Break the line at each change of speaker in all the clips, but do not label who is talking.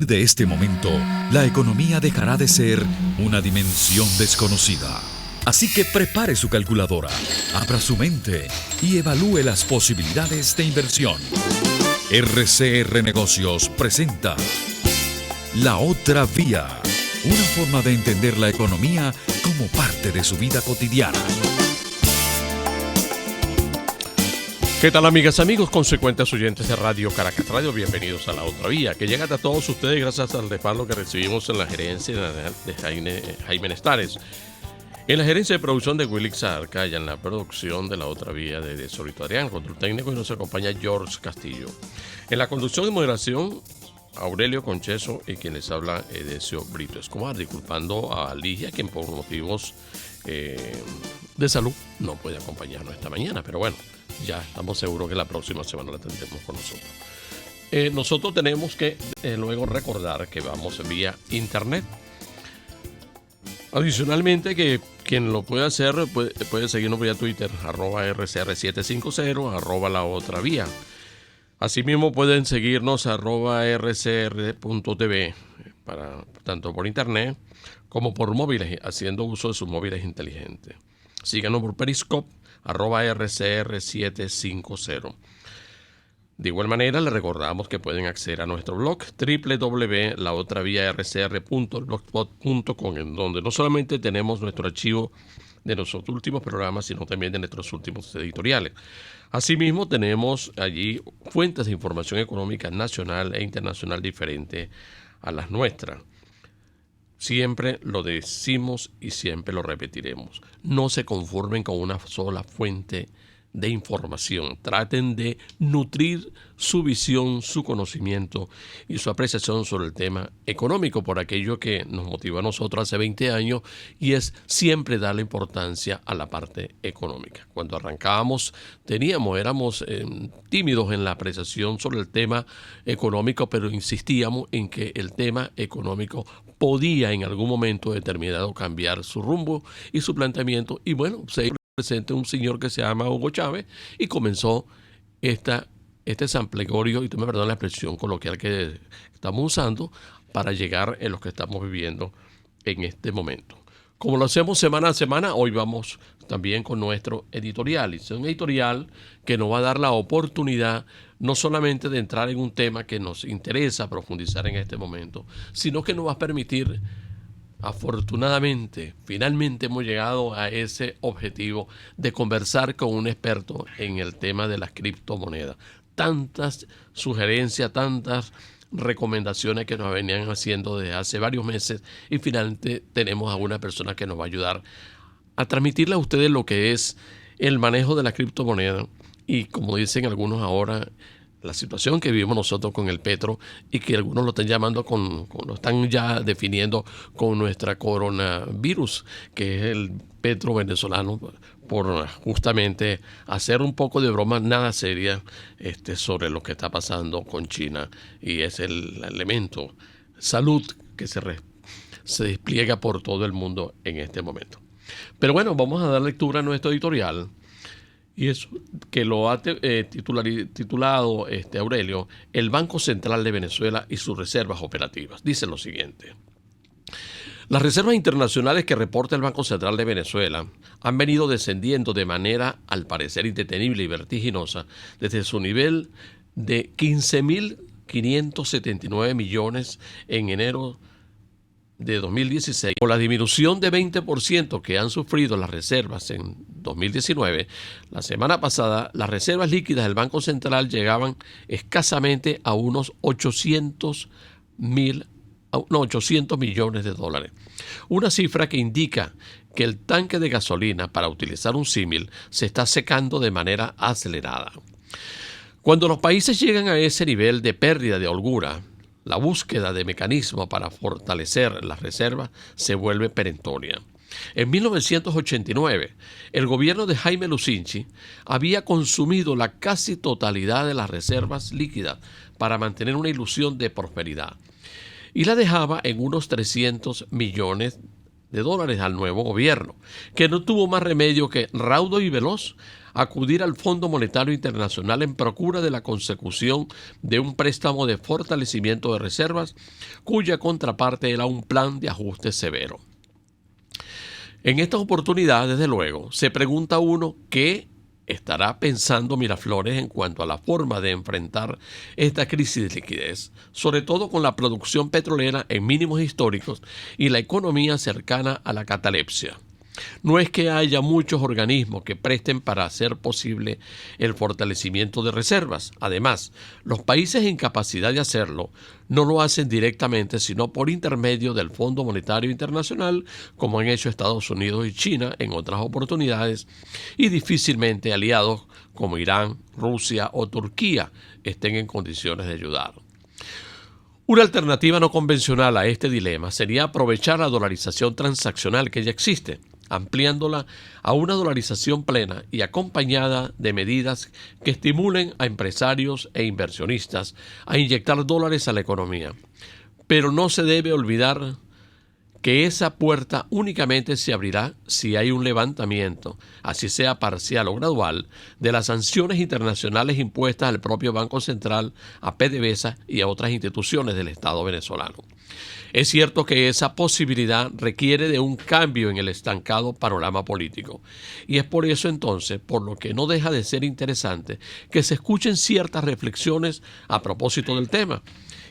partir de este momento, la economía dejará de ser una dimensión desconocida. Así que prepare su calculadora, abra su mente y evalúe las posibilidades de inversión. RCR Negocios presenta La Otra Vía, una forma de entender la economía como parte de su vida cotidiana.
¿Qué tal, amigas y amigos, consecuentes oyentes de Radio Caracas Radio? Bienvenidos a La Otra Vía, que llega a todos ustedes gracias al respaldo que recibimos en la gerencia de Jaime Nestares, en la gerencia de producción de Wilix Arcaya, en la producción de La Otra Vía de Solito Adrián, control técnico, y nos acompaña George Castillo. En la conducción y moderación, Aurelio Concheso, y quien les habla, Edesio Brito Escobar, disculpando a Ligia, quien por motivos de salud no puede acompañarnos esta mañana, pero bueno, ya estamos seguros que la próxima semana la tendremos con nosotros. Nosotros tenemos que luego recordar que vamos vía internet. Adicionalmente, que quien lo puede hacer puede seguirnos vía Twitter, @RCR750, @La Otra Vía. Asimismo pueden seguirnos @RCR.tv, tanto por internet como por móviles, haciendo uso de sus móviles inteligentes. Síganos por Periscope, @RCR750. De igual manera, les recordamos que pueden acceder a nuestro blog www.laotraviarcr.blogspot.com, en donde no solamente tenemos nuestro archivo de nuestros últimos programas, sino también de nuestros últimos editoriales. Asimismo, tenemos allí fuentes de información económica nacional e internacional diferentes a las nuestras. Siempre lo decimos y siempre lo repetiremos. No se conformen con una sola fuente de información. Traten de nutrir su visión, su conocimiento y su apreciación sobre el tema económico, por aquello que nos motivó a nosotros hace 20 años, y es siempre darle importancia a la parte económica. Cuando arrancábamos éramos tímidos en la apreciación sobre el tema económico, pero insistíamos en que el tema económico podía en algún momento determinado cambiar su rumbo y su planteamiento, y bueno, se presente un señor que se llama Hugo Chávez y comenzó este samplegorio, y tú me perdonas la expresión coloquial que estamos usando, para llegar en lo que estamos viviendo en este momento. Como lo hacemos semana a semana, hoy vamos también con nuestro editorial. Es un editorial que nos va a dar la oportunidad no solamente de entrar en un tema que nos interesa profundizar en este momento, sino que nos va a permitir, afortunadamente, finalmente hemos llegado a ese objetivo de conversar con un experto en el tema de las criptomonedas. Tantas sugerencias, tantas recomendaciones que nos venían haciendo desde hace varios meses, y finalmente tenemos a una persona que nos va a ayudar a transmitirle a ustedes lo que es el manejo de la criptomoneda y, como dicen algunos ahora, la situación que vivimos nosotros con el petro, y que algunos lo están llamando lo están ya definiendo con nuestra coronavirus, que es el petro venezolano, por justamente hacer un poco de broma nada seria sobre lo que está pasando con China, y es el elemento salud que se despliega por todo el mundo en este momento. Pero bueno, vamos a dar lectura a nuestro editorial, y es que lo ha titulado Aurelio, el Banco Central de Venezuela y sus reservas operativas. Dice lo siguiente: las reservas internacionales que reporta el Banco Central de Venezuela han venido descendiendo de manera, al parecer, indetenible y vertiginosa desde su nivel de 15.579 millones en enero de 2016, con la disminución de 20% que han sufrido las reservas en 2019. La semana pasada, las reservas líquidas del Banco Central llegaban escasamente a unos 800 millones de dólares. Una cifra que indica que el tanque de gasolina, para utilizar un símil, se está secando de manera acelerada. Cuando los países llegan a ese nivel de pérdida de holgura, la búsqueda de mecanismos para fortalecer las reservas se vuelve perentoria. En 1989, el gobierno de Jaime Lucinchi había consumido la casi totalidad de las reservas líquidas para mantener una ilusión de prosperidad, y la dejaba en unos 300 millones de dólares al nuevo gobierno, que no tuvo más remedio que, raudo y veloz, acudir al Fondo Monetario Internacional en procura de la consecución de un préstamo de fortalecimiento de reservas, cuya contraparte era un plan de ajuste severo. En esta oportunidad, desde luego, se pregunta uno qué estará pensando Miraflores en cuanto a la forma de enfrentar esta crisis de liquidez, sobre todo con la producción petrolera en mínimos históricos y la economía cercana a la catalepsia. No es que haya muchos organismos que presten para hacer posible el fortalecimiento de reservas. Además, los países en capacidad de hacerlo no lo hacen directamente, sino por intermedio del Fondo Monetario Internacional, como han hecho Estados Unidos y China en otras oportunidades, y difícilmente aliados como Irán, Rusia o Turquía estén en condiciones de ayudar. Una alternativa no convencional a este dilema sería aprovechar la dolarización transaccional que ya existe, ampliándola a una dolarización plena y acompañada de medidas que estimulen a empresarios e inversionistas a inyectar dólares a la economía. Pero no se debe olvidar que esa puerta únicamente se abrirá si hay un levantamiento, así sea parcial o gradual, de las sanciones internacionales impuestas al propio Banco Central, a PDVSA y a otras instituciones del Estado venezolano. Es cierto que esa posibilidad requiere de un cambio en el estancado panorama político, y es por eso entonces por lo que no deja de ser interesante que se escuchen ciertas reflexiones a propósito del tema.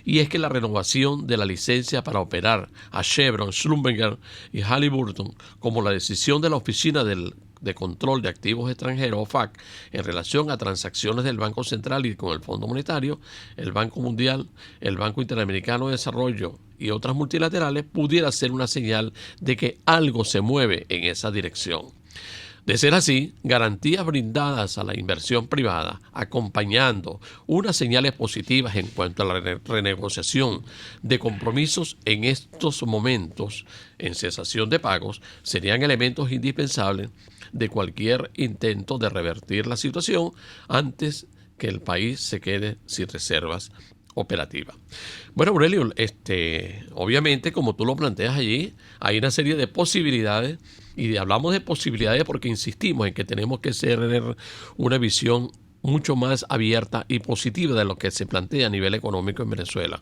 Y es que la renovación de la licencia para operar a Chevron, Schlumberger y Halliburton, como la decisión de la Oficina de Control de Activos Extranjeros, OFAC, en relación a transacciones del Banco Central y con el Fondo Monetario, el Banco Mundial, el Banco Interamericano de Desarrollo y otras multilaterales, pudiera ser una señal de que algo se mueve en esa dirección. De ser así, garantías brindadas a la inversión privada, acompañando unas señales positivas en cuanto a la renegociación de compromisos en estos momentos en cesación de pagos, serían elementos indispensables de cualquier intento de revertir la situación antes que el país se quede sin reservas operativa. Bueno, Aurelio, obviamente, como tú lo planteas allí, hay una serie de posibilidades, y hablamos de posibilidades porque insistimos en que tenemos que tener una visión mucho más abierta y positiva de lo que se plantea a nivel económico en Venezuela.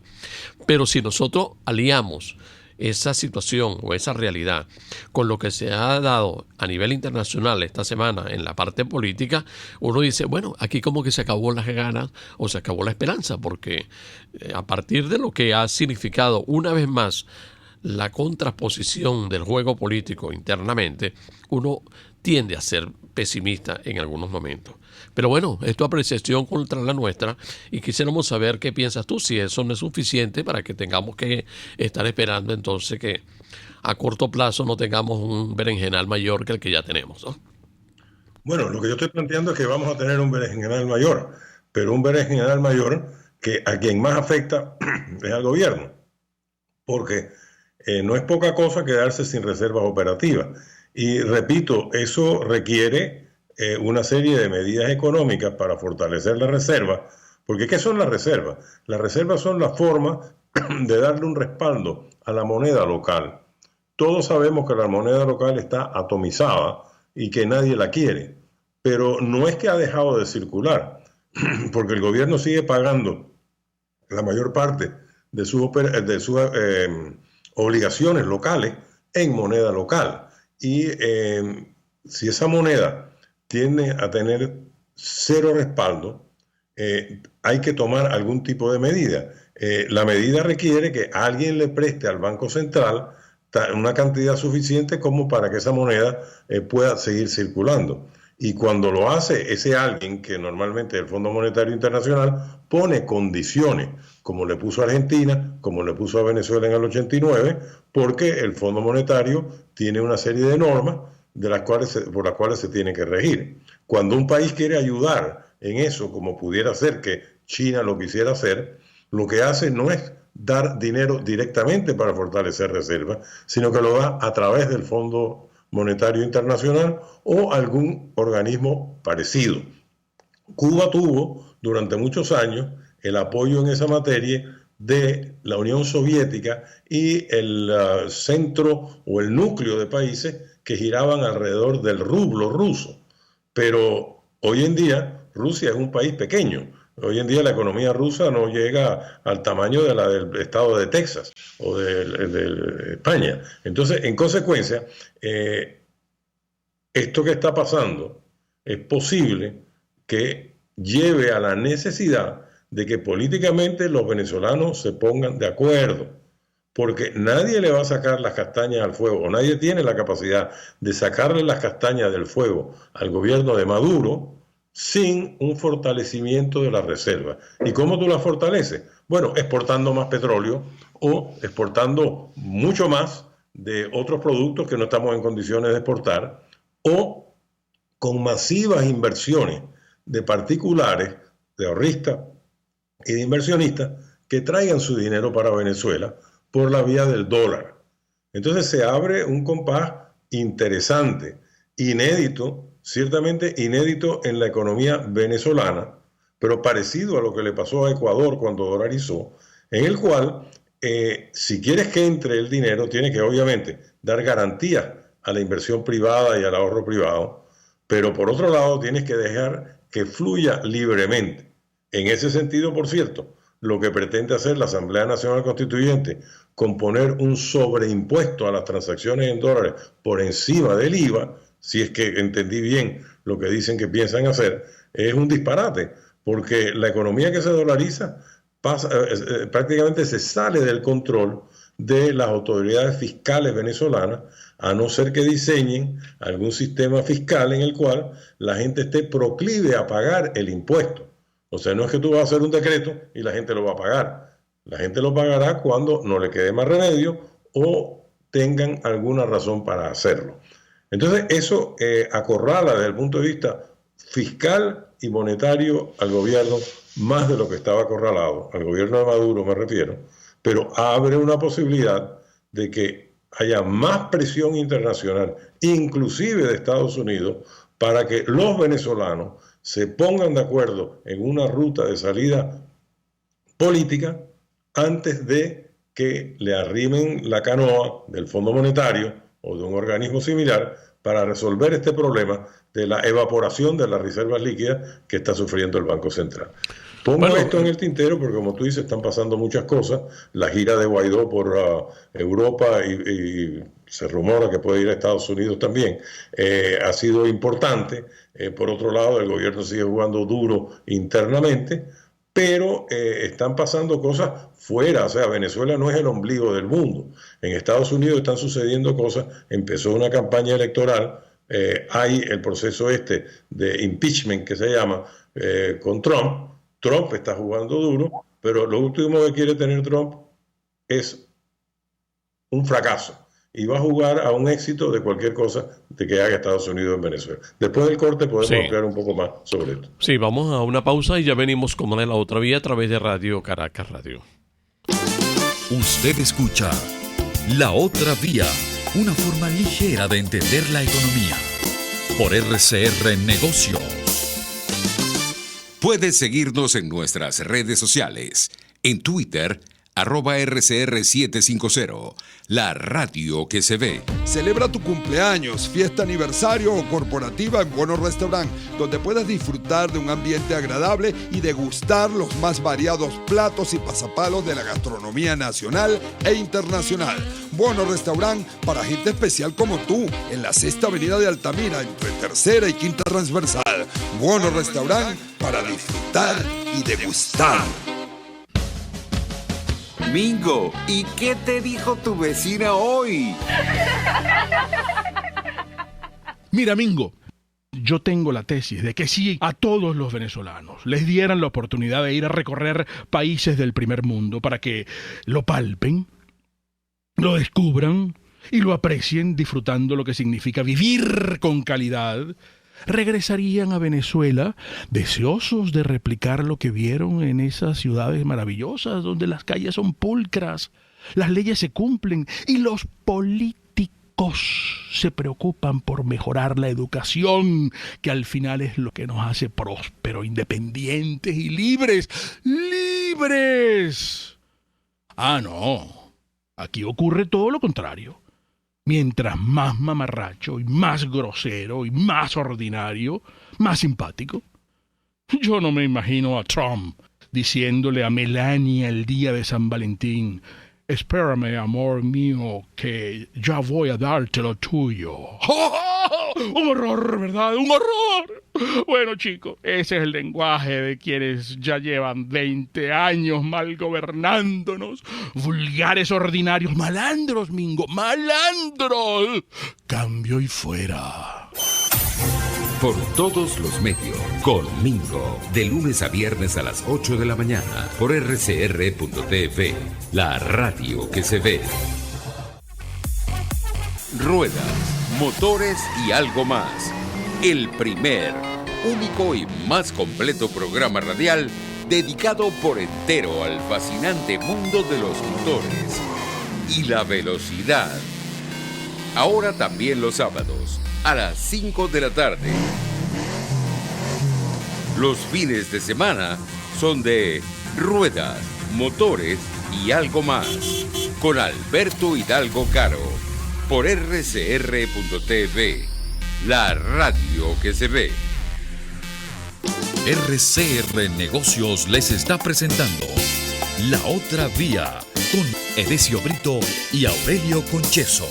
Pero si nosotros aliamos esa situación o esa realidad con lo que se ha dado a nivel internacional esta semana en la parte política, uno dice, bueno, aquí como que se acabó las ganas o se acabó la esperanza, porque a partir de lo que ha significado una vez más la contraposición del juego político internamente, uno tiende a ser pesimista en algunos momentos. Pero bueno, es tu apreciación contra la nuestra y quisiéramos saber qué piensas tú, si eso no es suficiente para que tengamos que estar esperando entonces que a corto plazo no tengamos un berenjenal mayor que el que ya tenemos, ¿no?
Bueno, lo que yo estoy planteando es que vamos a tener un berenjenal mayor, pero un berenjenal mayor que a quien más afecta es al gobierno, porque no es poca cosa quedarse sin reservas operativas. Y repito, eso requiere una serie de medidas económicas para fortalecer la reserva, porque ¿qué son las reservas? Las reservas son la forma de darle un respaldo a la moneda local. Todos sabemos que la moneda local está atomizada y que nadie la quiere, pero no es que ha dejado de circular, porque el gobierno sigue pagando la mayor parte de sus obligaciones locales en moneda local. Y si esa moneda tiende a tener cero respaldo, hay que tomar algún tipo de medida. La medida requiere que alguien le preste al Banco Central una cantidad suficiente como para que esa moneda pueda seguir circulando. Y cuando lo hace ese alguien, que normalmente es el Fondo Monetario Internacional, pone condiciones, como le puso a Argentina, como le puso a Venezuela en el 89, porque el Fondo Monetario tiene una serie de normas por las cuales se tiene que regir. Cuando un país quiere ayudar en eso, como pudiera ser que China lo quisiera hacer, lo que hace no es dar dinero directamente para fortalecer reservas, sino que lo da a través del Fondo Monetario Internacional o algún organismo parecido. Cuba tuvo durante muchos años el apoyo en esa materia de la Unión Soviética y el centro o el núcleo de países que giraban alrededor del rublo ruso. Pero Hoy en día Rusia es un país pequeño. Hoy en día la economía rusa no llega al tamaño de la del estado de Texas o de España. Entonces, en consecuencia, esto que está pasando es posible que lleve a la necesidad de que políticamente los venezolanos se pongan de acuerdo, porque nadie le va a sacar las castañas al fuego, o nadie tiene la capacidad de sacarle las castañas del fuego al gobierno de Maduro sin un fortalecimiento de la reserva. ¿Y cómo tú la fortaleces? Bueno, exportando más petróleo o exportando mucho más de otros productos que no estamos en condiciones de exportar, o con masivas inversiones de particulares, de ahorristas y de inversionistas que traigan su dinero para Venezuela por la vía del dólar. Entonces se abre un compás interesante, inédito, ciertamente inédito en la economía venezolana, pero parecido a lo que le pasó a Ecuador cuando dolarizó, en el cual si quieres que entre el dinero, tienes que obviamente dar garantías a la inversión privada y al ahorro privado, pero por otro lado tienes que dejar que fluya libremente. En ese sentido, por cierto, lo que pretende hacer la Asamblea Nacional Constituyente con poner un sobreimpuesto a las transacciones en dólares por encima del IVA, si es que entendí bien lo que dicen que piensan hacer, es un disparate, porque la economía que se dolariza prácticamente se sale del control de las autoridades fiscales venezolanas, a no ser que diseñen algún sistema fiscal en el cual la gente esté proclive a pagar el impuesto. O sea, no es que tú vas a hacer un decreto y la gente lo va a pagar. La gente lo pagará cuando no le quede más remedio o tengan alguna razón para hacerlo. Entonces, eso acorrala desde el punto de vista fiscal y monetario al gobierno más de lo que estaba acorralado, al gobierno de Maduro me refiero, pero abre una posibilidad de que haya más presión internacional, inclusive de Estados Unidos, para que los venezolanos se pongan de acuerdo en una ruta de salida política antes de que le arrimen la canoa del Fondo Monetario o de un organismo similar para resolver este problema de la evaporación de las reservas líquidas que está sufriendo el Banco Central. Pongo esto en el tintero porque, como tú dices, están pasando muchas cosas. La gira de Guaidó por Europa y se rumora que puede ir a Estados Unidos también, ha sido importante. Por otro lado, el gobierno sigue jugando duro internamente, pero están pasando cosas fuera. O sea, Venezuela no es el ombligo del mundo. En Estados Unidos están sucediendo cosas. Empezó una campaña electoral. Hay el proceso de impeachment que se llama con Trump. Trump está jugando duro, pero lo último que quiere tener Trump es un fracaso y va a jugar a un éxito de cualquier cosa de que haga Estados Unidos en Venezuela. Después del corte podemos ampliar un poco más sobre esto.
Sí, vamos a una pausa y ya venimos con la otra vía a través de Radio Caracas Radio.
Usted escucha La Otra Vía, una forma ligera de entender la economía, por RCR Negocios.
Puedes seguirnos en nuestras redes sociales. En Twitter, @RCR750, la radio que se ve.
Celebra tu cumpleaños, fiesta aniversario o corporativa en Bueno Restaurant, donde puedas disfrutar de un ambiente agradable y degustar los más variados platos y pasapalos de la gastronomía nacional e internacional. Bueno Restaurant para gente especial como tú, en la 6ª Avenida de Altamira, entre 3ª y 5ª Transversal. Bueno Restaurant para disfrutar y degustar.
Mingo, ¿y qué te dijo tu vecina hoy?
Mira, Mingo, yo tengo la tesis de que si a todos los venezolanos les dieran la oportunidad de ir a recorrer países del primer mundo para que lo palpen, lo descubran y lo aprecien disfrutando lo que significa vivir con calidad, regresarían a Venezuela deseosos de replicar lo que vieron en esas ciudades maravillosas donde las calles son pulcras, las leyes se cumplen y los políticos se preocupan por mejorar la educación, que al final es lo que nos hace prósperos, independientes y libres. ¡Libres! Ah, no. Aquí ocurre todo lo contrario. Mientras más mamarracho y más grosero y más ordinario, más simpático. Yo no me imagino a Trump diciéndole a Melania el día de San Valentín: espérame, amor mío, que ya voy a darte lo tuyo. ¡Oh! Un horror, ¿verdad? ¡Un horror! Bueno, chicos, ese es el lenguaje de quienes ya llevan 20 años mal gobernándonos. Vulgares, ordinarios, malandros, Mingo, malandros. Cambio y fuera.
Por todos los medios, con Mingo, de lunes a viernes a las 8 de la mañana, por rcr.tv, la radio que se ve. Ruedas, motores y algo más. El primer, único y más completo programa radial dedicado por entero al fascinante mundo de los motores y la velocidad. Ahora también los sábados, a las 5 de la tarde. Los fines de semana son de ruedas, motores y algo más, con Alberto Hidalgo Caro, por rcr.tv, la radio que se ve.
RCR Negocios les está presentando La Otra Vía con Edesio Brito y Aurelio Concheso.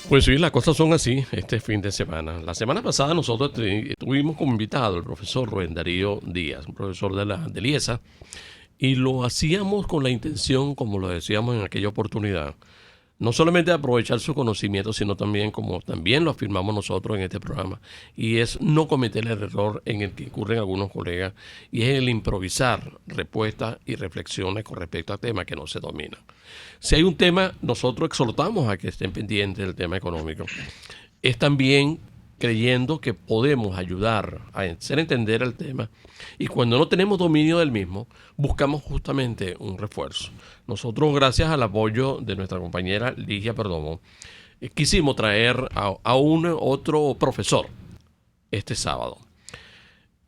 Pues sí, las cosas son así este fin de semana. La semana pasada nosotros tuvimos como invitado al profesor Rubén Darío Díaz, un profesor de IESA, y lo hacíamos con la intención, como lo decíamos en aquella oportunidad, no solamente de aprovechar su conocimiento, sino también, como también lo afirmamos nosotros en este programa, y es no cometer el error en el que incurren algunos colegas, y es el improvisar respuestas y reflexiones con respecto a temas que no se dominan. Si hay un tema, nosotros exhortamos a que estén pendientes del tema económico. Es también creyendo que podemos ayudar a hacer entender el tema, y cuando no tenemos dominio del mismo, buscamos justamente un refuerzo. Nosotros, gracias al apoyo de nuestra compañera Ligia Perdomo, quisimos traer a un otro profesor este sábado.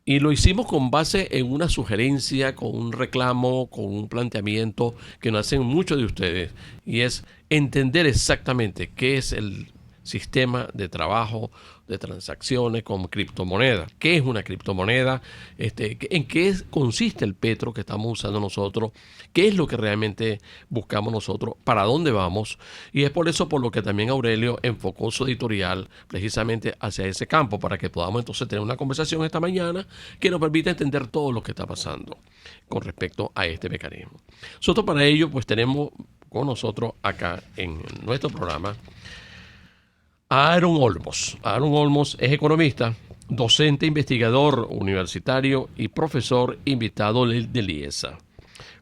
Y lo hicimos con base en una sugerencia, con un reclamo, con un planteamiento que nos hacen muchos de ustedes, y es entender exactamente qué es el sistema de trabajo de transacciones con criptomonedas. ¿Qué es una criptomoneda? ¿En qué consiste el petro que estamos usando nosotros? ¿Qué es lo que realmente buscamos nosotros? ¿Para dónde vamos? Y es por eso por lo que también Aurelio enfocó su editorial precisamente hacia ese campo, para que podamos entonces tener una conversación esta mañana que nos permita entender todo lo que está pasando con respecto a este mecanismo. Nosotros para ello pues tenemos con nosotros acá en nuestro programa a Aaron Olmos. Aaron Olmos es economista, docente, investigador universitario y profesor invitado del IESA.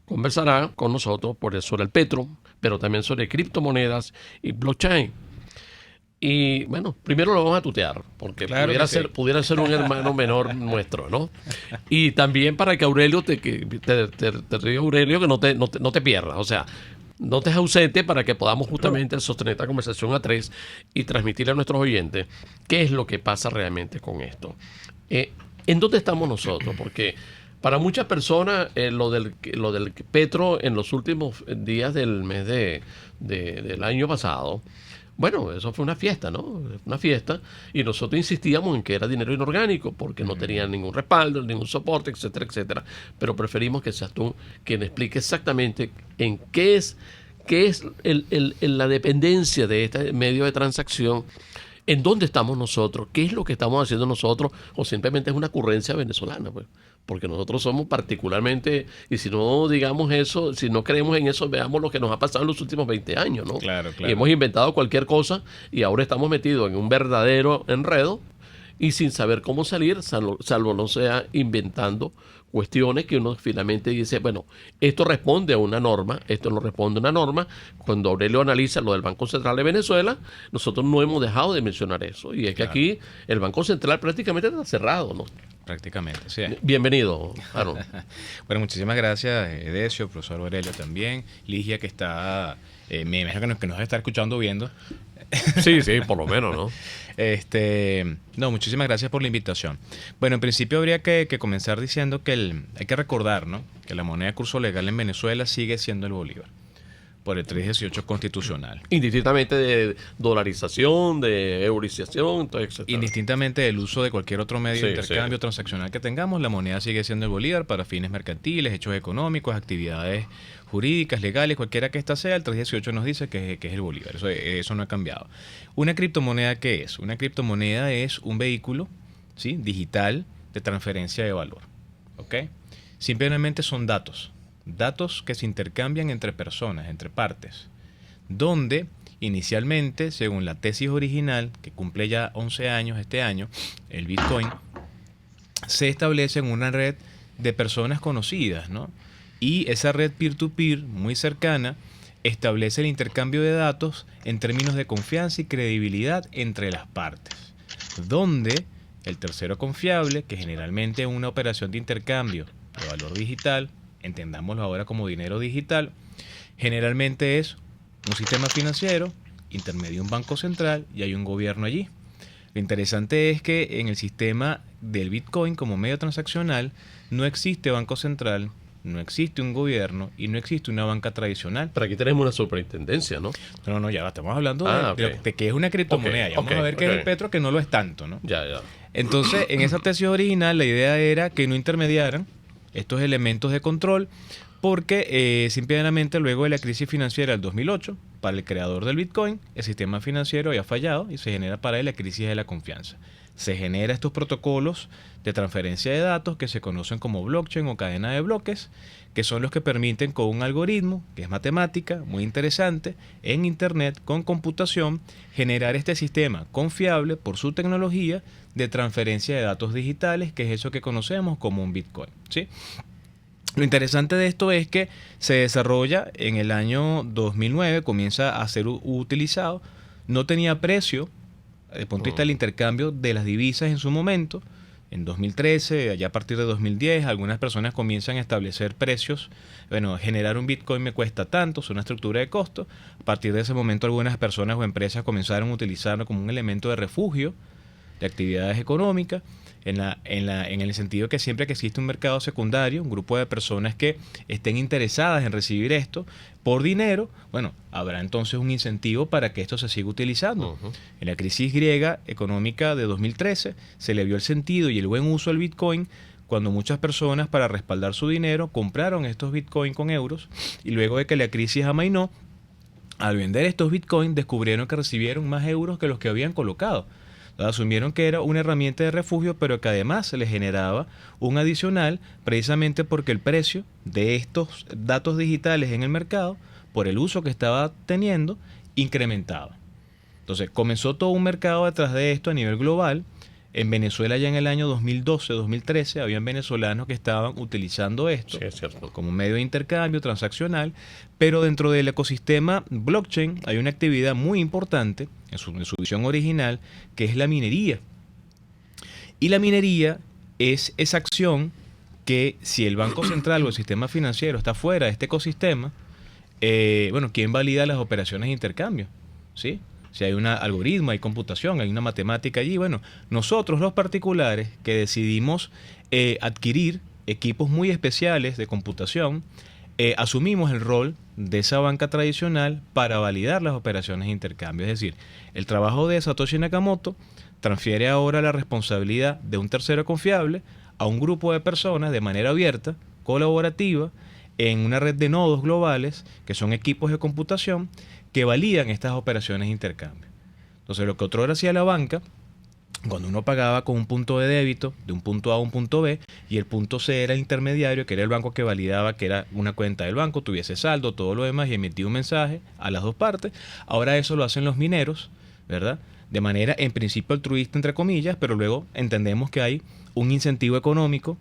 Conversará con nosotros sobre el petro, pero también sobre criptomonedas y blockchain. Y bueno, primero lo vamos a tutear, porque claro, pudiera ser un hermano menor nuestro, ¿no? Y también para que Aurelio te diga, Aurelio, que no te pierdas, o sea, no te ausente, para que podamos justamente sostener esta conversación a tres y transmitirle a nuestros oyentes qué es lo que pasa realmente con esto. ¿En dónde estamos nosotros? Porque para muchas personas lo del petro en los últimos días del mes del año pasado, bueno, eso fue una fiesta, ¿no? Una fiesta, y nosotros insistíamos en que era dinero inorgánico porque no tenía ningún respaldo, ningún soporte, etcétera, etcétera. Pero preferimos que seas tú quien explique exactamente en qué es la dependencia de este medio de transacción, en dónde estamos nosotros, qué es lo que estamos haciendo nosotros, o simplemente es una ocurrencia venezolana, pues. Porque nosotros somos particularmente, y si no digamos eso, si no creemos en eso, veamos lo que nos ha pasado en los últimos 20 años, ¿no? Claro. Y hemos inventado cualquier cosa y ahora estamos metidos en un verdadero enredo y sin saber cómo salir, salvo no sea inventando cuestiones que uno finalmente dice, bueno, esto responde a una norma, esto no responde a una norma. Cuando Aurelio analiza lo del Banco Central de Venezuela, nosotros no hemos dejado de mencionar eso. Y es que aquí el Banco Central prácticamente está cerrado, ¿no?
Prácticamente, sí.
Bienvenido, Aaron.
Bueno, muchísimas gracias, Edesio, profesor Aurelio también, Ligia, que está, me imagino que nos está escuchando, viendo.
Sí, por lo menos, ¿no?
No, muchísimas gracias por la invitación. Bueno, en principio habría que comenzar diciendo que hay que recordar, ¿no?, que la moneda de curso legal en Venezuela sigue siendo el bolívar. por el 318 constitucional.
Indistintamente de dolarización, de eurización, etcétera.
Indistintamente del uso de cualquier otro medio de intercambio transaccional que tengamos, la moneda sigue siendo el bolívar para fines mercantiles, hechos económicos, actividades jurídicas, legales, cualquiera que ésta sea. El 318 nos dice que es el bolívar. Eso no ha cambiado. ¿Una criptomoneda qué es? Una criptomoneda es un vehículo, ¿sí?, digital de transferencia de valor. ¿Ok? Simplemente son datos que se intercambian entre personas, entre partes, donde inicialmente, según la tesis original, que cumple ya 11 años este año, el Bitcoin, se establece en una red de personas conocidas, ¿no? Y esa red peer-to-peer, muy cercana, establece el intercambio de datos en términos de confianza y credibilidad entre las partes, donde el tercero confiable, que generalmente es una operación de intercambio de valor digital, entendámoslo ahora como dinero digital, generalmente es un sistema financiero, intermedio un banco central y hay un gobierno allí. Lo interesante es que en el sistema del Bitcoin como medio transaccional no existe banco central, no existe un gobierno y no existe una banca tradicional.
Pero aquí tenemos una superintendencia, ¿no?
No, ya estamos hablando de que es una criptomoneda. Vamos a ver qué es el petro, que no lo es tanto, ¿no?
Ya.
Entonces, en esa tesis original, la idea era que no intermediaran estos elementos de control, porque simplemente luego de la crisis financiera del 2008, para el creador del Bitcoin, el sistema financiero había fallado y se genera para él la crisis de la confianza. Se generan estos protocolos de transferencia de datos que se conocen como blockchain o cadena de bloques, que son los que permiten con un algoritmo, que es matemática, muy interesante, en Internet, con computación, generar este sistema confiable por su tecnología de transferencia de datos digitales, que es eso que conocemos como un Bitcoin, ¿sí? Lo interesante de esto es que se desarrolla en el año 2009, comienza a ser utilizado, no tenía precio desde el punto de vista del intercambio de las divisas en su momento. En 2013, allá a partir de 2010, algunas personas comienzan a establecer precios. Bueno, generar un Bitcoin me cuesta tanto, es una estructura de costo. A partir de ese momento, algunas personas o empresas comenzaron a utilizarlo como un elemento de refugio de actividades económicas, en el sentido que siempre que existe un mercado secundario, un grupo de personas que estén interesadas en recibir esto por dinero, bueno, habrá entonces un incentivo para que esto se siga utilizando. En la crisis griega económica de 2013 se le vio el sentido y el buen uso del Bitcoin cuando muchas personas, para respaldar su dinero, compraron estos Bitcoin con euros, y luego de que la crisis amainó, al vender estos Bitcoin descubrieron que recibieron más euros que los que habían colocado. Asumieron que era una herramienta de refugio, pero que además se les generaba un adicional, precisamente porque el precio de estos datos digitales en el mercado, por el uso que estaba teniendo, incrementaba. Entonces comenzó todo un mercado detrás de esto a nivel global. En Venezuela ya en el año 2012-2013 habían venezolanos que estaban utilizando esto como un medio de intercambio transaccional, pero dentro del ecosistema blockchain hay una actividad muy importante en su visión original, que es la minería. Y la minería es esa acción que, si el Banco Central o el sistema financiero está fuera de este ecosistema, ¿quién valida las operaciones de intercambio? ¿Sí? Si hay un algoritmo, hay computación, hay una matemática allí. Bueno, nosotros los particulares que decidimos adquirir equipos muy especiales de computación, asumimos el rol de esa banca tradicional para validar las operaciones de intercambio. Es decir, el trabajo de Satoshi Nakamoto transfiere ahora la responsabilidad de un tercero confiable a un grupo de personas de manera abierta, colaborativa, en una red de nodos globales, que son equipos de computación, que validan estas operaciones de intercambio. Entonces, lo que otrora hacía la banca, cuando uno pagaba con un punto de débito de un punto A a un punto B, y el punto C era el intermediario, que era el banco que validaba que era una cuenta del banco, tuviese saldo, todo lo demás, y emitía un mensaje a las dos partes. Ahora eso lo hacen los mineros, ¿verdad? De manera, en principio, altruista, entre comillas, pero luego entendemos que hay un incentivo económico,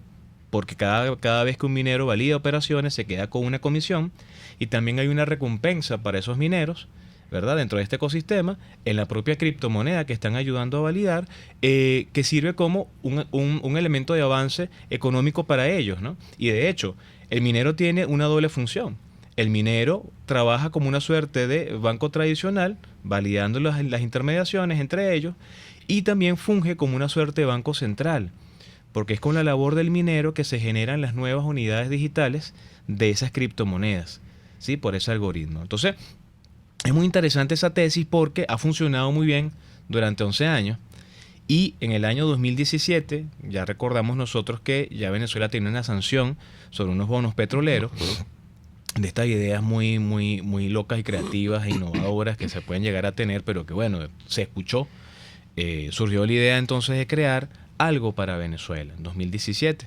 porque cada vez que un minero valida operaciones se queda con una comisión, y también hay una recompensa para esos mineros, ¿verdad? Dentro de este ecosistema, en la propia criptomoneda que están ayudando a validar, que sirve como un elemento de avance económico para ellos, ¿no? Y de hecho, el minero tiene una doble función. El minero trabaja como una suerte de banco tradicional, validando las intermediaciones entre ellos, y también funge como una suerte de banco central, porque es con la labor del minero que se generan las nuevas unidades digitales de esas criptomonedas. ¿sí? Por ese algoritmo. Entonces, es muy interesante esa tesis porque ha funcionado muy bien durante 11 años. Y en el año 2017, ya recordamos nosotros que ya Venezuela tiene una sanción sobre unos bonos petroleros, de estas ideas muy, muy, muy locas y creativas e innovadoras que se pueden llegar a tener, pero que bueno, se escuchó. Surgió la idea entonces de crear algo para Venezuela en 2017.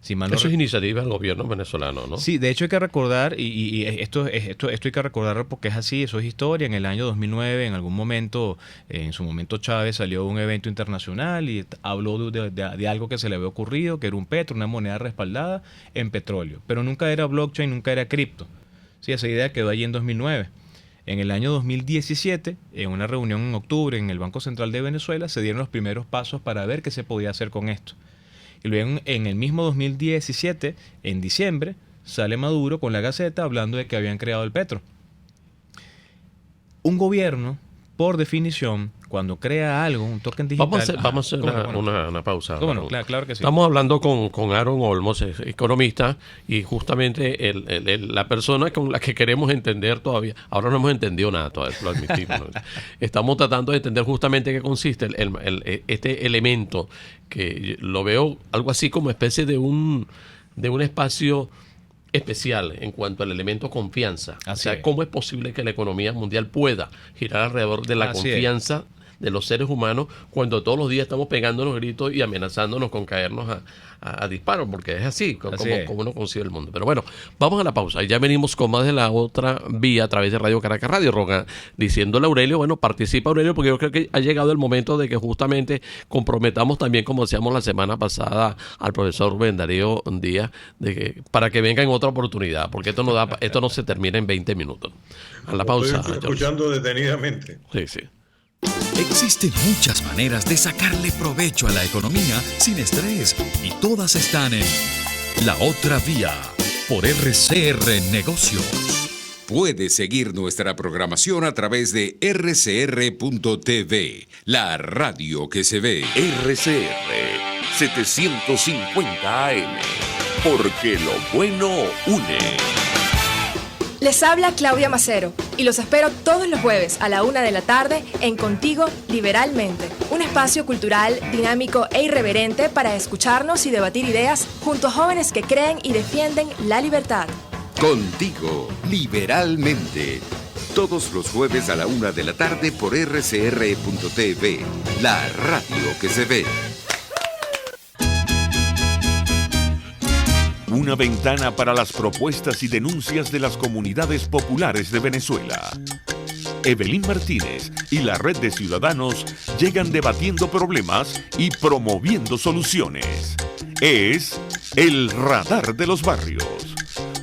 Si mal no
Eso es iniciativa del gobierno venezolano, ¿no?
Sí, de hecho hay que recordar, y esto hay que recordarlo porque es así, eso es historia. En el año 2009, en algún momento, en su momento Chávez salió a un evento internacional y habló de algo que se le había ocurrido, que era un petro, una moneda respaldada en petróleo. Pero nunca era blockchain, nunca era cripto. Sí, esa idea quedó allí en 2009. En el año 2017, en una reunión en octubre en el Banco Central de Venezuela, se dieron los primeros pasos para ver qué se podía hacer con esto. Y luego en el mismo 2017, en diciembre, sale Maduro con la Gaceta hablando de que habían creado el petro. Un gobierno, por definición, cuando crea algo, un token digital...
Vamos a hacer una pausa.
Bueno, claro que sí.
Estamos hablando con Aaron Olmos, economista, y justamente la persona con la que queremos entender todavía, ahora no hemos entendido nada todavía, lo admitimos. Estamos tratando de entender justamente qué consiste este elemento, que lo veo algo así como especie de un espacio especial en cuanto al elemento confianza.
Así
o sea,
es.
¿cómo es posible que la economía mundial pueda girar alrededor de la
Así
confianza de los seres humanos cuando todos los días estamos pegándonos gritos y amenazándonos con caernos a disparos? Porque es así, como uno concibe el mundo. Pero bueno, vamos a la pausa y ya venimos con más de la otra vía a través de Radio Caracas Radio, Roca, diciéndole a Aurelio, bueno, participa Aurelio, porque yo creo que ha llegado el momento de que justamente comprometamos también, como decíamos la semana pasada, al profesor Rubén Darío Díaz, para que venga en otra oportunidad, porque esto no se termina en 20 minutos. A la pausa.
Estoy escuchando detenidamente.
Sí, sí.
Existen muchas maneras de sacarle provecho a la economía sin estrés y todas están en La Otra Vía por RCR Negocios.
Puedes seguir nuestra programación a través de rcr.tv, la radio que se ve.
RCR 750 AM, porque lo bueno une.
Les habla Claudia Macero y los espero todos los jueves a la 1 de la tarde en Contigo Liberalmente, un espacio cultural, dinámico e irreverente para escucharnos y debatir ideas junto a jóvenes que creen y defienden la libertad.
Contigo Liberalmente, todos los jueves a la 1 de la tarde por rcr.tv, la radio que se ve.
Una ventana para las propuestas y denuncias de las comunidades populares de Venezuela. Evelyn Martínez y la Red de Ciudadanos llegan debatiendo problemas y promoviendo soluciones. Es el Radar de los Barrios.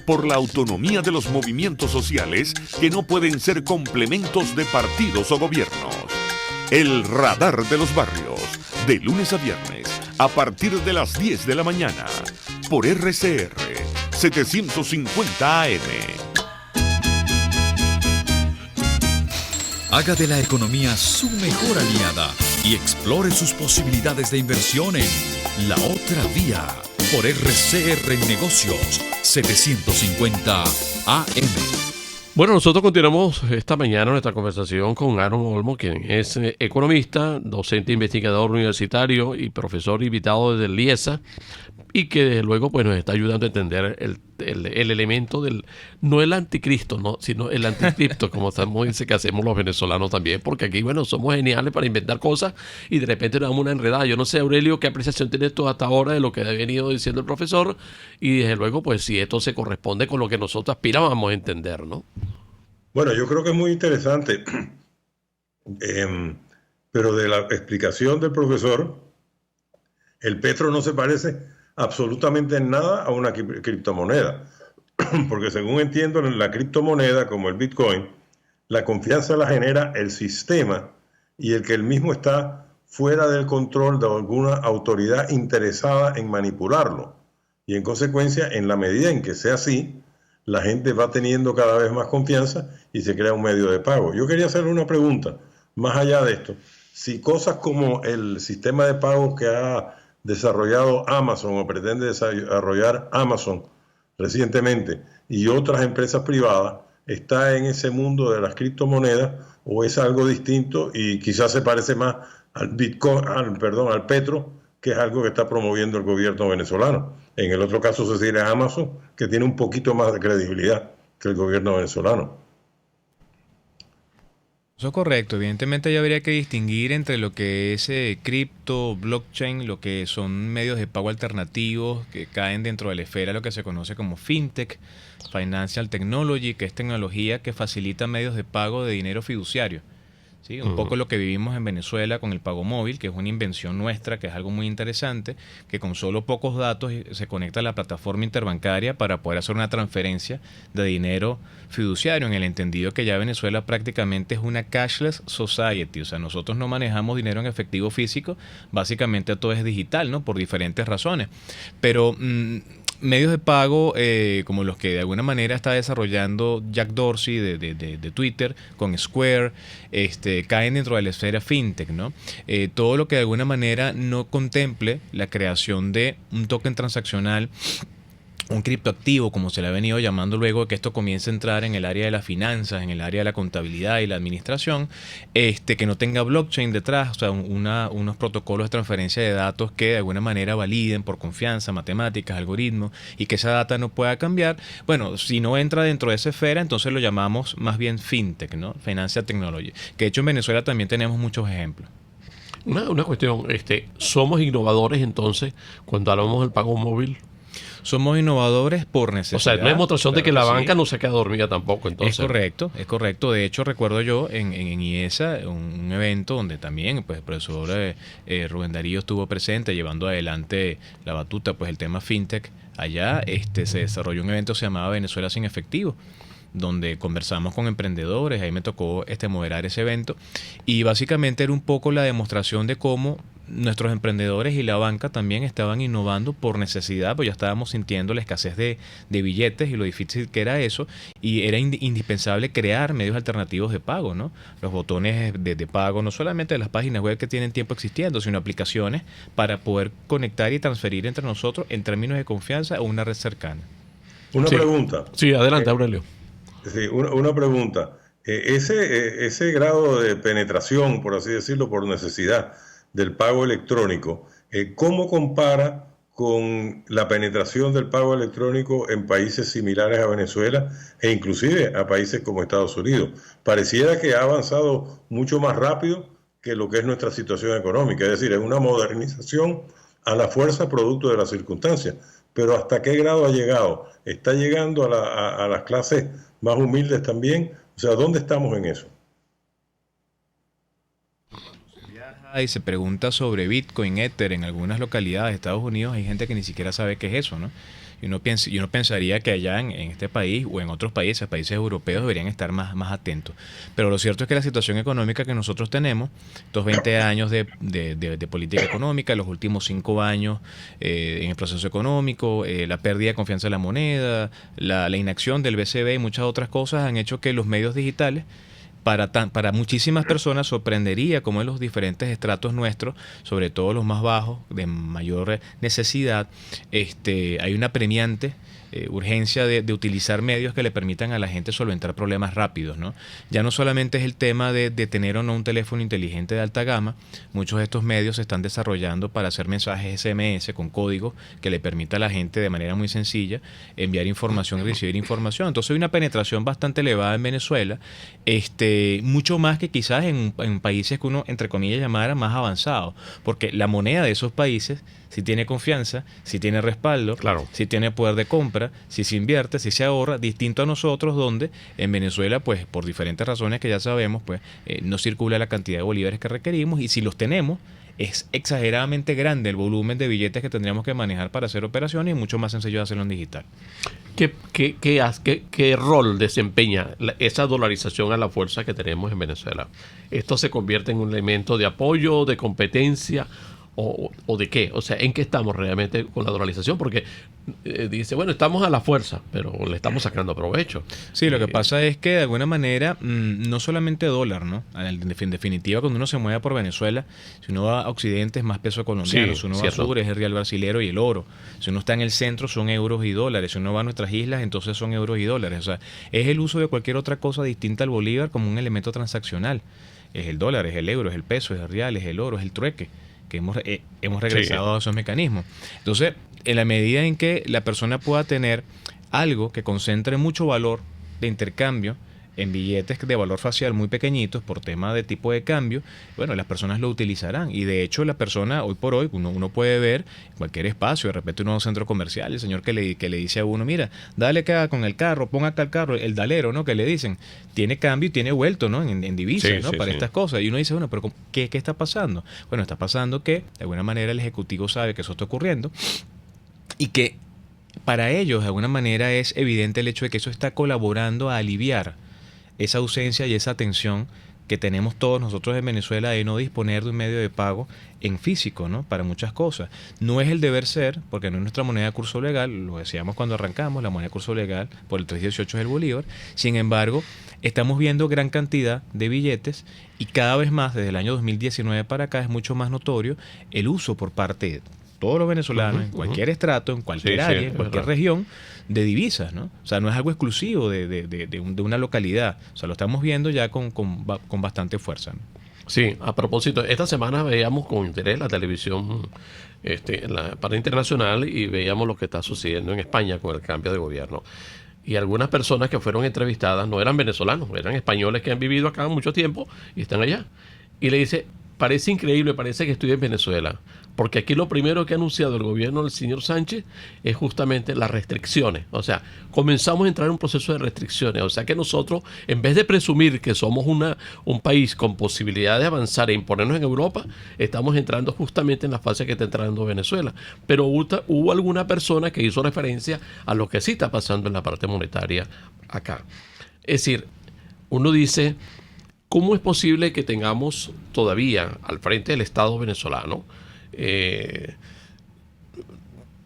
Por la autonomía de los movimientos sociales que no pueden ser complementos de partidos o gobiernos. El Radar de los Barrios, de lunes a viernes, a partir de las 10 de la mañana. Por RCR 750 AM.
Haga de la economía su mejor aliada y explore sus posibilidades de inversión en La Otra Vía por RCR Negocios 750 AM.
Bueno, nosotros continuamos esta mañana nuestra conversación con Aaron Olmos, quien es economista, docente investigador universitario y profesor invitado desde el IESA, y que desde luego pues nos está ayudando a entender el elemento del, no el anticristo, no, sino el anticripto, como dice que hacemos los venezolanos también, porque aquí, bueno, somos geniales para inventar cosas y de repente nos damos una enredada. Yo no sé, Aurelio, qué apreciación tienes tú hasta ahora de lo que ha venido diciendo el profesor, y desde luego, pues si esto se corresponde con lo que nosotros aspirábamos a entender, ¿no?
Bueno, yo creo que es muy interesante, pero de la explicación del profesor, el petro no se parece absolutamente en nada a una criptomoneda, porque según entiendo, en la criptomoneda, como el Bitcoin, la confianza la genera el sistema y el que el mismo está fuera del control de alguna autoridad interesada en manipularlo. Y en consecuencia, en la medida en que sea así, la gente va teniendo cada vez más confianza y se crea un medio de pago. Yo quería hacerle una pregunta, más allá de esto. Si cosas como el sistema de pago que ha desarrollado Amazon o pretende desarrollar Amazon recientemente, y otras empresas privadas, está en ese mundo de las criptomonedas o es algo distinto y quizás se parece más al Bitcoin, al Petro, que es algo que está promoviendo el gobierno venezolano. En el otro caso se dice Amazon, que tiene un poquito más de credibilidad que el gobierno venezolano.
Eso es correcto. Evidentemente ya habría que distinguir entre lo que es cripto, blockchain, lo que son medios de pago alternativos que caen dentro de la esfera, lo que se conoce como fintech, financial technology, que es tecnología que facilita medios de pago de dinero fiduciario. ¿Sí? Un poco lo que vivimos en Venezuela con el pago móvil, que es una invención nuestra, que es algo muy interesante, que con solo pocos datos se conecta a la plataforma interbancaria para poder hacer una transferencia de dinero fiduciario, en el entendido que ya Venezuela prácticamente es una cashless society. O sea, nosotros no manejamos dinero en efectivo físico, básicamente todo es digital, ¿no? Por diferentes razones. Pero medios de pago como los que de alguna manera está desarrollando Jack Dorsey de Twitter con Square, caen dentro de la esfera fintech, ¿no? Todo lo que de alguna manera no contemple la creación de un token transaccional, un criptoactivo, como se le ha venido llamando luego de que esto comience a entrar en el área de las finanzas, en el área de la contabilidad y la administración, que no tenga blockchain detrás, o sea, unos protocolos de transferencia de datos que de alguna manera validen por confianza, matemáticas, algoritmos, y que esa data no pueda cambiar. Bueno, si no entra dentro de esa esfera, entonces lo llamamos más bien fintech, ¿no? Financial Technology, que de hecho en Venezuela también tenemos muchos ejemplos.
Una cuestión, ¿somos innovadores entonces cuando hablamos del pago móvil?
Somos innovadores por necesidad.
O sea, no hay demostración de que la banca no se queda dormida tampoco, entonces.
Es correcto. De hecho, recuerdo yo en IESA, un evento donde también pues, el profesor Rubén Darío estuvo presente llevando adelante la batuta, pues el tema fintech. Allá se desarrolló un evento que se llamaba Venezuela sin efectivo, donde conversamos con emprendedores. Ahí me tocó moderar ese evento, y básicamente era un poco la demostración de cómo nuestros emprendedores y la banca también estaban innovando por necesidad, pues ya estábamos sintiendo la escasez de billetes y lo difícil que era eso, y era indispensable crear medios alternativos de pago, ¿no? Los botones de pago, no solamente de las páginas web que tienen tiempo existiendo, sino aplicaciones para poder conectar y transferir entre nosotros en términos de confianza a una red cercana.
Una pregunta.
Sí, adelante, Aurelio.
Sí, una pregunta. Ese grado de penetración, por así decirlo, por necesidad del pago electrónico, ¿cómo compara con la penetración del pago electrónico en países similares a Venezuela e inclusive a países como Estados Unidos? Pareciera que ha avanzado mucho más rápido que lo que es nuestra situación económica, es decir, es una modernización a la fuerza producto de las circunstancias. Pero ¿hasta qué grado ha llegado? ¿Está llegando a las clases más humildes también? O sea, ¿dónde estamos en eso?
Y se pregunta sobre Bitcoin, Ether en algunas localidades de Estados Unidos. Hay gente que ni siquiera sabe qué es eso, ¿no? Y uno pensaría que allá en este país o en otros países europeos, deberían estar más atentos. Pero lo cierto es que la situación económica que nosotros tenemos, estos 20 años de política económica, los últimos 5 años en el proceso económico, la pérdida de confianza en la moneda, la inacción del BCB y muchas otras cosas han hecho que los medios digitales, para muchísimas personas sorprendería cómo en los diferentes estratos nuestros, sobre todo los más bajos, de mayor necesidad, hay una premiante urgencia de utilizar medios que le permitan a la gente solventar problemas rápidos, ¿no? Ya no solamente es el tema de tener o no un teléfono inteligente de alta gama. Muchos de estos medios se están desarrollando para hacer mensajes SMS con código que le permita a la gente de manera muy sencilla enviar información y recibir información. Entonces hay una penetración bastante elevada en Venezuela, mucho más que quizás en países que uno, entre comillas, llamara más avanzados, porque la moneda de esos países, si tiene confianza, si tiene respaldo,
claro,
si tiene poder de compra, si se invierte, si se ahorra, distinto a nosotros, donde en Venezuela, pues por diferentes razones que ya sabemos, pues no circula la cantidad de bolívares que requerimos, y si los tenemos, es exageradamente grande el volumen de billetes que tendríamos que manejar para hacer operaciones, y mucho más sencillo hacerlo en digital.
¿Qué rol desempeña esa dolarización a la fuerza que tenemos en Venezuela? ¿Esto se convierte en un elemento de apoyo, de competencia, o de qué? O sea, ¿en qué estamos realmente con la dolarización? Porque dice, bueno, estamos a la fuerza, pero le estamos sacando provecho.
Sí, lo que pasa es que de alguna manera, no solamente dólar, ¿no? En definitiva, cuando uno se mueve por Venezuela, si uno va a Occidente es más peso colombiano, si uno va a sur es el real brasilero y el oro. Si uno está en el centro son euros y dólares. Si uno va a nuestras islas, entonces son euros y dólares. O sea, es el uso de cualquier otra cosa distinta al bolívar como un elemento transaccional. Es el dólar, es el euro, es el peso, es el real, es el oro, es el trueque, que hemos regresado a esos mecanismos. Entonces, en la medida en que la persona pueda tener algo que concentre mucho valor de intercambio en billetes de valor facial muy pequeñitos por tema de tipo de cambio, bueno, las personas lo utilizarán. Y de hecho la persona, hoy por hoy, uno puede ver en cualquier espacio, de repente uno va a un centro comercial, el señor que le dice a uno, mira, dale acá con el carro, ponga acá el carro, el dalero, ¿no? Que le dicen, tiene cambio y tiene vuelto, ¿no? En divisas, ¿no? Para estas cosas. Y uno dice, bueno, pero ¿qué está pasando? Bueno, está pasando que de alguna manera el ejecutivo sabe que eso está ocurriendo y que para ellos de alguna manera es evidente el hecho de que eso está colaborando a aliviar esa ausencia y esa tensión que tenemos todos nosotros en Venezuela de no disponer de un medio de pago en físico, ¿no? Para muchas cosas. No es el deber ser, porque no es nuestra moneda de curso legal, lo decíamos cuando arrancamos, la moneda de curso legal por el 318 es el bolívar. Sin embargo, estamos viendo gran cantidad de billetes y cada vez más, desde el año 2019 para acá, es mucho más notorio el uso por parte de todos los venezolanos, en cualquier estrato, en cualquier área, en cualquier región, de divisas, ¿no? O sea, no es algo exclusivo de una localidad. O sea, lo estamos viendo ya con bastante fuerza, ¿no?
Sí, a propósito, esta semana veíamos con interés la televisión para internacional y veíamos lo que está sucediendo en España con el cambio de gobierno. Y algunas personas que fueron entrevistadas no eran venezolanos, eran españoles que han vivido acá mucho tiempo y están allá. Y le dice, parece increíble, parece que estoy en Venezuela. Porque aquí lo primero que ha anunciado el gobierno del señor Sánchez es justamente las restricciones. O sea, comenzamos a entrar en un proceso de restricciones. O sea que nosotros, en vez de presumir que somos un país con posibilidad de avanzar e imponernos en Europa, estamos entrando justamente en la fase que está entrando Venezuela. Pero hubo alguna persona que hizo referencia a lo que sí está pasando en la parte monetaria acá. Es decir, uno dice, ¿cómo es posible que tengamos todavía al frente del Estado venezolano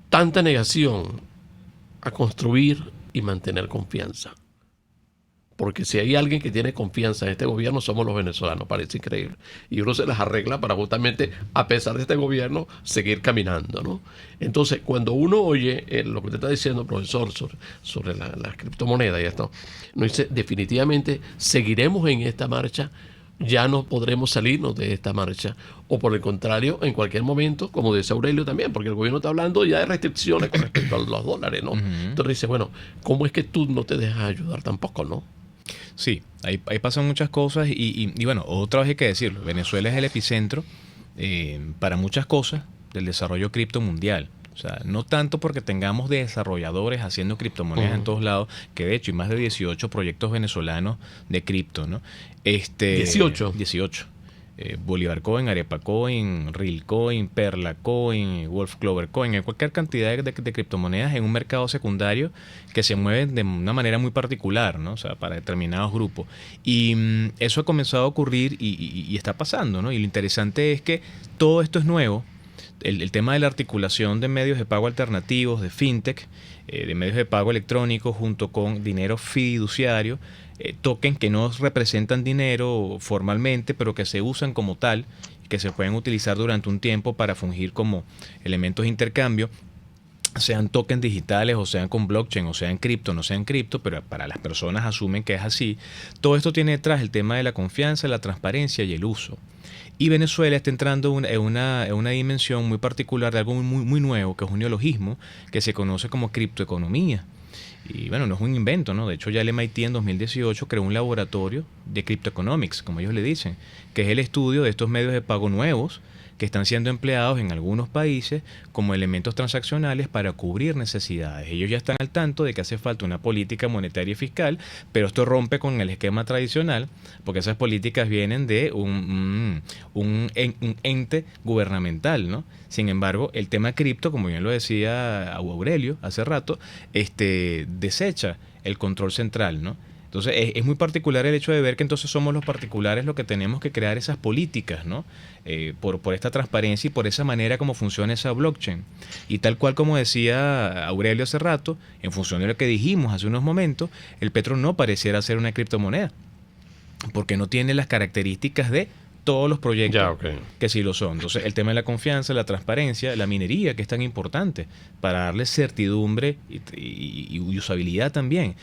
tanta negación a construir y mantener confianza? Porque si hay alguien que tiene confianza en este gobierno somos los venezolanos, parece increíble. Y uno se las arregla para justamente, a pesar de este gobierno, seguir caminando, ¿no? Entonces, cuando uno oye lo que te está diciendo, profesor, sobre las criptomonedas y esto, nos dice, definitivamente seguiremos en esta marcha, ya no podremos salirnos de esta marcha, o por el contrario, en cualquier momento, como dice Aurelio también, porque el gobierno está hablando ya de restricciones con respecto a los dólares, ¿no? Entonces dice, bueno, ¿cómo es que tú no te dejas ayudar tampoco, no?
Sí, ahí pasan muchas cosas y bueno, otra vez hay que decirlo, Venezuela es el epicentro para muchas cosas del desarrollo cripto mundial. O sea, no tanto porque tengamos desarrolladores haciendo criptomonedas en todos lados, que de hecho hay más de 18 proyectos venezolanos de cripto, ¿no? 18. Bolívar Coin, Arepa Coin, Real Coin, Perla Coin, Wolf Clover Coin, cualquier cantidad de criptomonedas en un mercado secundario que se mueven de una manera muy particular, ¿no? O sea, para determinados grupos. Y eso ha comenzado a ocurrir y está pasando, ¿no? Y lo interesante es que todo esto es nuevo. El tema de la articulación de medios de pago alternativos, de fintech, de medios de pago electrónicos junto con dinero fiduciario, tokens que no representan dinero formalmente, pero que se usan como tal, que se pueden utilizar durante un tiempo para fungir como elementos de intercambio, sean tokens digitales o sean con blockchain o sean cripto, no sean cripto, pero para las personas asumen que es así. Todo esto tiene detrás el tema de la confianza, la transparencia y el uso. Y Venezuela está entrando en una dimensión muy particular de algo muy nuevo, que es un neologismo que se conoce como criptoeconomía. Y bueno, no es un invento, ¿no? De hecho, ya el MIT en 2018 creó un laboratorio de cryptoeconomics, como ellos le dicen, que es el estudio de estos medios de pago nuevos que están siendo empleados en algunos países como elementos transaccionales para cubrir necesidades. Ellos ya están al tanto de que hace falta una política monetaria y fiscal, pero esto rompe con el esquema tradicional, porque esas políticas vienen de un ente gubernamental, ¿no? Sin embargo, el tema cripto, como bien lo decía Aurelio hace rato, desecha el control central, ¿no? Entonces es muy particular el hecho de ver que entonces somos los particulares los que tenemos que crear esas políticas, ¿no? Por esta transparencia y por esa manera como funciona esa blockchain. Y tal cual como decía Aurelio hace rato, en función de lo que dijimos hace unos momentos, el Petro no pareciera ser una criptomoneda, porque no tiene las características de todos los proyectos que sí lo son. Entonces, el tema de la confianza, la transparencia, la minería, que es tan importante para darle certidumbre y usabilidad también.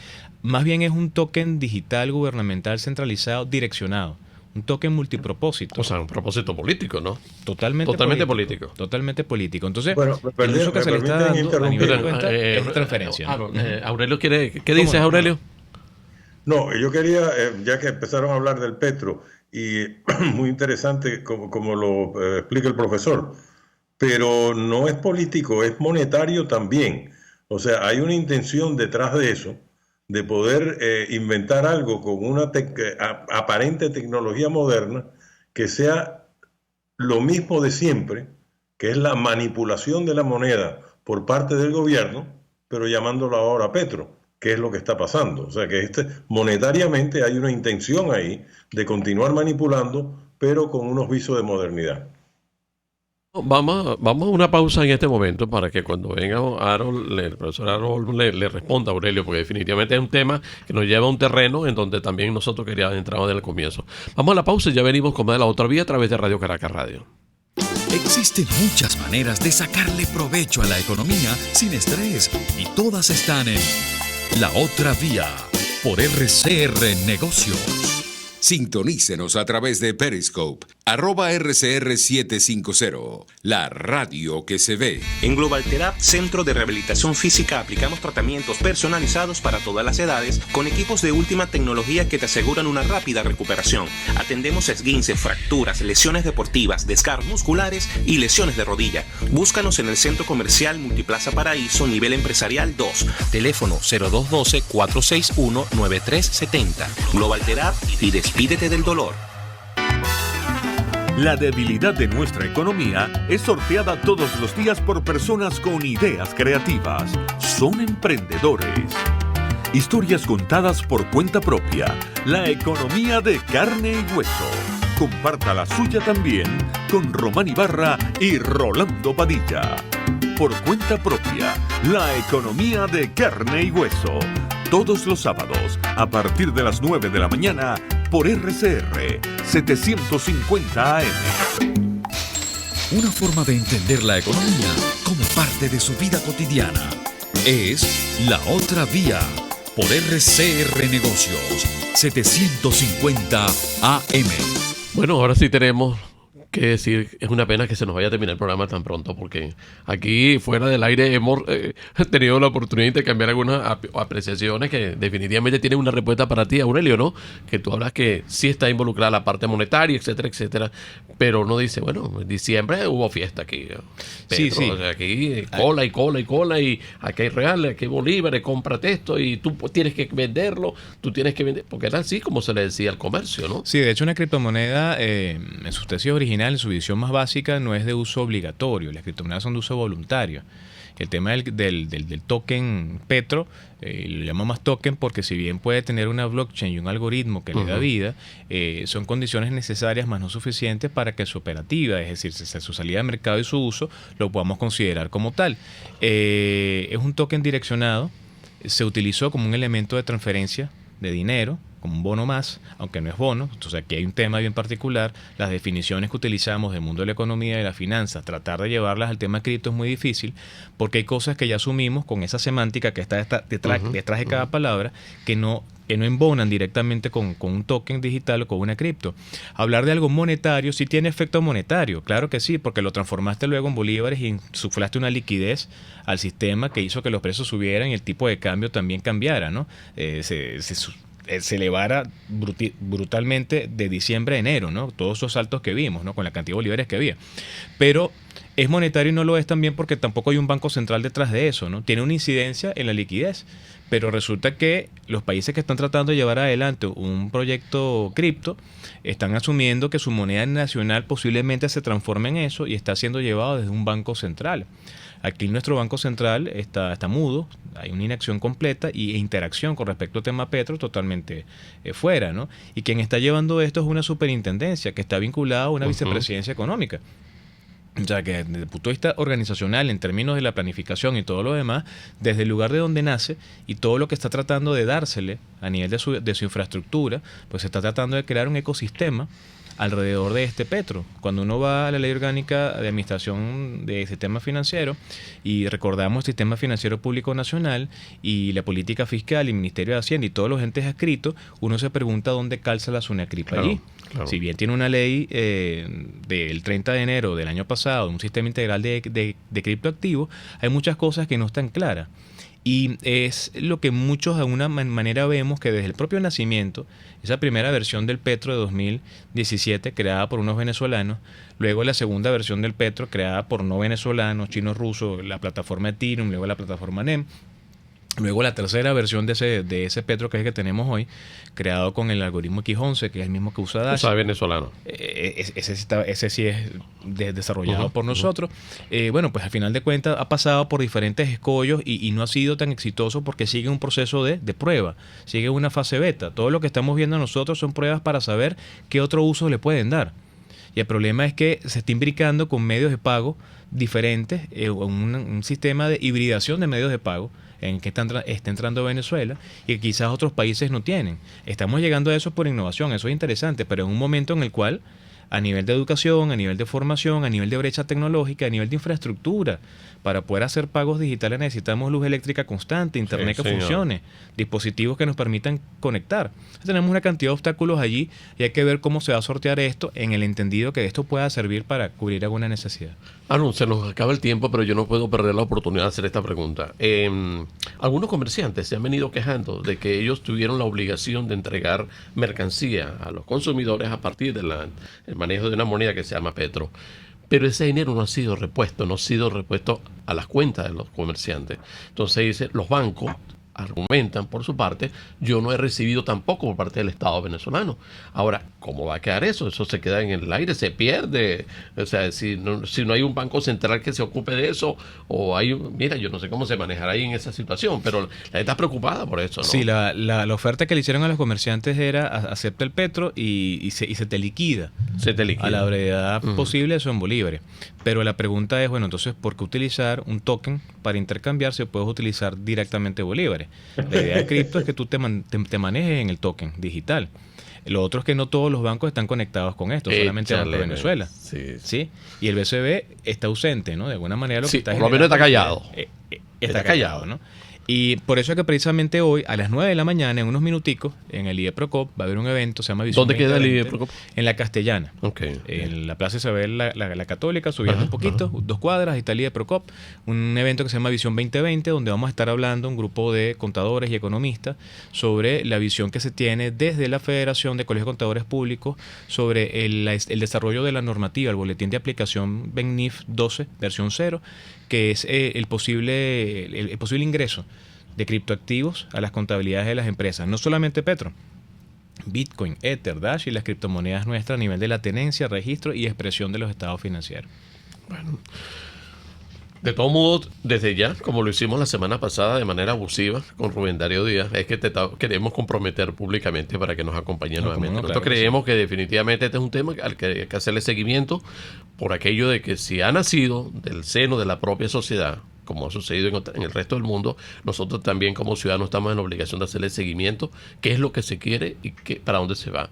Más bien es un token digital gubernamental centralizado direccionado. Un token multipropósito.
O sea, un propósito político, ¿no?
Totalmente político. Totalmente político. Entonces,
bueno,
el uso que se le está dando a nivel de cuenta es de transferencia.
Aurelio quiere... ¿Qué dices, Aurelio?
No, yo quería, ya que empezaron a hablar del Petro, y muy interesante como lo explica el profesor, pero no es político, es monetario también. O sea, hay una intención detrás de eso, de poder inventar algo con una aparente tecnología moderna que sea lo mismo de siempre, que es la manipulación de la moneda por parte del gobierno, pero llamándolo ahora Petro, que es lo que está pasando. O sea, que monetariamente hay una intención ahí de continuar manipulando, pero con unos visos de modernidad.
Vamos a una pausa en este momento para que cuando venga Harold, el profesor Harold le responda a Aurelio, porque definitivamente es un tema que nos lleva a un terreno en donde también nosotros queríamos entrar desde el comienzo. Vamos a la pausa y ya venimos con más de La Otra Vía a través de Radio Caracas Radio.
Existen muchas maneras de sacarle provecho a la economía sin estrés y todas están en La Otra Vía por RCR Negocios.
Sintonícenos a través de Periscope, @RCR750, la radio que se ve.
En Global Therapy, Centro de Rehabilitación Física, aplicamos tratamientos personalizados para todas las edades, con equipos de última tecnología que te aseguran una rápida recuperación. Atendemos esguince, fracturas, lesiones deportivas, desgarros musculares y lesiones de rodilla. Búscanos en el Centro Comercial Multiplaza Paraíso, nivel empresarial 2. Teléfono 0212-461-9370. Global Therapy y despídete del dolor.
La debilidad de nuestra economía es sorteada todos los días por personas con ideas creativas. Son emprendedores. Historias contadas por cuenta propia. La economía de carne y hueso. Comparta la suya también con Román Ibarra y Rolando Padilla. Por cuenta propia. La economía de carne y hueso. Todos los sábados, a partir de las 9 de la mañana, por RCR 750 AM.
Una forma de entender la economía como parte de su vida cotidiana es La Otra Vía por RCR Negocios 750 AM.
Bueno, ahora sí tenemos que decir, es una pena que se nos vaya a terminar el programa tan pronto, porque aquí fuera del aire hemos tenido la oportunidad de cambiar algunas apreciaciones que definitivamente tienen una respuesta para ti, Aurelio, ¿no? Que tú hablas que sí está involucrada la parte monetaria, etcétera, etcétera, pero uno dice, bueno, en diciembre hubo fiesta aquí, Pedro,
sí.
O sea, aquí cola y cola y cola, y aquí hay reales, aquí hay bolívares, cómprate esto, y tú tienes que venderlo, tú tienes que vender, porque era así como se le decía al comercio, ¿no?
Sí, de hecho una criptomoneda en sus tesis originales, en su visión más básica, no es de uso obligatorio. Las criptomonedas son de uso voluntario. El tema del token Petro, lo llamamos token porque si bien puede tener una blockchain y un algoritmo que le da vida, son condiciones necesarias más no suficientes para que su operativa, es decir, su salida al mercado y su uso, lo podamos considerar como tal. Es un token direccionado, se utilizó como un elemento de transferencia de dinero, como un bono más, aunque no es bono. Entonces aquí hay un tema bien particular. Las definiciones que utilizamos del mundo de la economía y las finanzas, tratar de llevarlas al tema cripto es muy difícil, porque hay cosas que ya asumimos con esa semántica que está detrás de cada palabra, que no embonan directamente con un token digital o con una cripto. Hablar de algo monetario sí tiene efecto monetario, claro que sí, porque lo transformaste luego en bolívares y insuflaste una liquidez al sistema que hizo que los precios subieran y el tipo de cambio también cambiara, ¿no? Se elevara brutalmente de diciembre a enero, ¿no? Todos esos saltos que vimos, ¿no? Con la cantidad de bolívares que había. Pero es monetario y no lo es también porque tampoco hay un banco central detrás de eso, ¿no? Tiene una incidencia en la liquidez, pero resulta que los países que están tratando de llevar adelante un proyecto cripto están asumiendo que su moneda nacional posiblemente se transforme en eso y está siendo llevado desde un banco central. Aquí nuestro Banco Central está mudo, hay una inacción completa e interacción con respecto al tema Petro totalmente fuera, ¿no? Y quien está llevando esto es una superintendencia que está vinculada a una vicepresidencia económica. O sea que desde el punto de vista organizacional, en términos de la planificación y todo lo demás, desde el lugar de donde nace y todo lo que está tratando de dársele a nivel de su infraestructura, pues se está tratando de crear un ecosistema alrededor de este Petro. Cuando uno va a la Ley Orgánica de Administración de Sistema Financiero y recordamos el Sistema Financiero Público Nacional y la política fiscal y Ministerio de Hacienda y todos los entes adscritos, uno se pregunta dónde calza la SUNACRIP allí. Claro. Si bien tiene una ley del 30 de enero del año pasado, un sistema integral de criptoactivos, hay muchas cosas que no están claras. Y es lo que muchos de alguna manera vemos que desde el propio nacimiento, esa primera versión del Petro de 2017 creada por unos venezolanos, luego la segunda versión del Petro creada por no venezolanos, chinos, rusos, la plataforma Ethereum, luego la plataforma NEM, luego la tercera versión de ese Petro que es el que tenemos hoy, creado con el algoritmo X11, que es el mismo que usa Dash.
O sea, venezolano.
Ese sí es desarrollado por nosotros. Bueno, pues al final de cuentas ha pasado por diferentes escollos y no ha sido tan exitoso porque sigue un proceso de prueba, sigue una fase beta. Todo lo que estamos viendo nosotros son pruebas para saber qué otro uso le pueden dar. Y el problema es que se está imbricando con medios de pago diferentes, un sistema de hibridación de medios de pago en que está entrando Venezuela y que quizás otros países no tienen. Estamos llegando a eso por innovación, eso es interesante, pero en un momento en el cual a nivel de educación, a nivel de formación, a nivel de brecha tecnológica, a nivel de infraestructura, para poder hacer pagos digitales necesitamos luz eléctrica constante, internet que funcione, dispositivos que nos permitan conectar. Tenemos una cantidad de obstáculos allí y hay que ver cómo se va a sortear esto en el entendido que esto pueda servir para cubrir alguna necesidad.
No, se nos acaba el tiempo, pero yo no puedo perder la oportunidad de hacer esta pregunta. Algunos comerciantes se han venido quejando de que ellos tuvieron la obligación de entregar mercancía a los consumidores a partir del manejo de una moneda que se llama Petro. Pero ese dinero no ha sido repuesto a las cuentas de los comerciantes. Entonces dice, los bancos argumentan por su parte, yo no he recibido tampoco por parte del Estado venezolano. Ahora, ¿cómo va a quedar eso? Eso se queda en el aire, se pierde. O sea, si no hay un banco central que se ocupe de eso, o mira, yo no sé cómo se manejará ahí en esa situación, pero la gente está preocupada por eso, ¿no?
Sí, la oferta que le hicieron a los comerciantes era acepta el Petro y se te liquida. Se te liquida. A la brevedad posible eso en bolívares. Pero la pregunta es, bueno, entonces, ¿por qué utilizar un token para intercambiar si puedes utilizar directamente bolívares? La idea de cripto es que tú te manejes en el token digital. Lo otro es que no todos los bancos están conectados con esto, solamente el Banco de Venezuela. Sí. Y el BCB está ausente, ¿no? De alguna manera
por lo menos está callado.
Está callado, ¿no? Y por eso es que precisamente hoy, a las 9 de la mañana, en unos minuticos, en el IEPROCOP, va a haber un evento, se llama Visión
¿Dónde queda el IEPROCOP?
En la Castellana. En la Plaza Isabel la Católica, subiendo un poquito, 2 cuadras, ahí está el IEPROCOP. Un evento que se llama Visión 2020, donde vamos a estar hablando un grupo de contadores y economistas sobre la visión que se tiene desde la Federación de Colegios de Contadores Públicos sobre el desarrollo de la normativa, el boletín de aplicación BENNIF 12, versión 0, que es el posible ingreso de criptoactivos a las contabilidades de las empresas. No solamente Petro, Bitcoin, Ether, Dash y las criptomonedas nuestras a nivel de la tenencia, registro y expresión de los estados financieros.
Bueno, de todo modo, desde ya, como lo hicimos la semana pasada de manera abusiva con Rubén Darío Díaz, es que queremos comprometer públicamente para que nos acompañe nuevamente. Nosotros creemos que definitivamente este es un tema al que hay que hacerle seguimiento por aquello de que si ha nacido del seno de la propia sociedad, como ha sucedido en el resto del mundo, nosotros también como ciudadanos estamos en la obligación de hacerle seguimiento, qué es lo que se quiere y para dónde se va.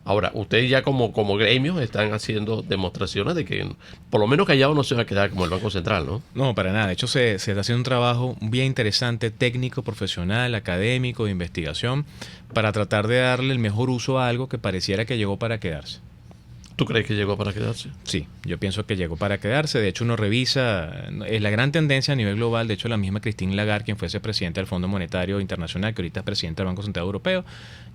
Ahora, ustedes ya como gremios están haciendo demostraciones de que por lo menos Callao no se va a quedar como el Banco Central, ¿no?
No, para nada. De hecho, se está haciendo un trabajo bien interesante, técnico, profesional, académico, de investigación, para tratar de darle el mejor uso a algo que pareciera que llegó para quedarse.
¿Tú crees que llegó para quedarse?
Sí, yo pienso que llegó para quedarse. De hecho, uno revisa, es la gran tendencia a nivel global. De hecho, la misma Christine Lagarde, quien fuese presidenta del Fondo Monetario Internacional, que ahorita es presidenta del Banco Central Europeo,